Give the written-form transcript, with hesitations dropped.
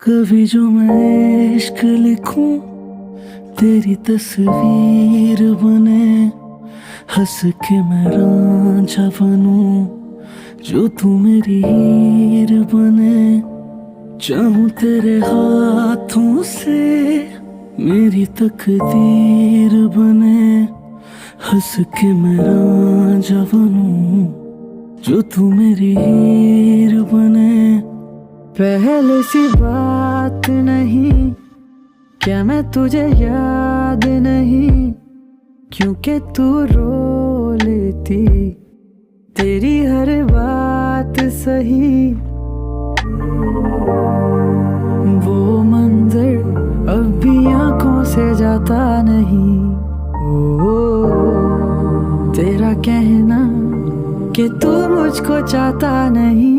कभी जो मैं इश्क लिखूं, तेरी तस्वीर बने, हंस के मैं रांझा बनूं, जो तू मेरी हीर बने। चाहूं तेरे हाथों से मेरी तकदीर बने, हंस के मैं रांझा बनूं, जो तू मेरी हीर बने। पहले सी बात नहीं, क्या मैं तुझे याद नहीं, क्योंकि तू रो लेती तेरी हर बात सही। वो मंजर अब भी आंखों से जाता नहीं। ओ तेरा कहना कि तू मुझको चाहता नहीं,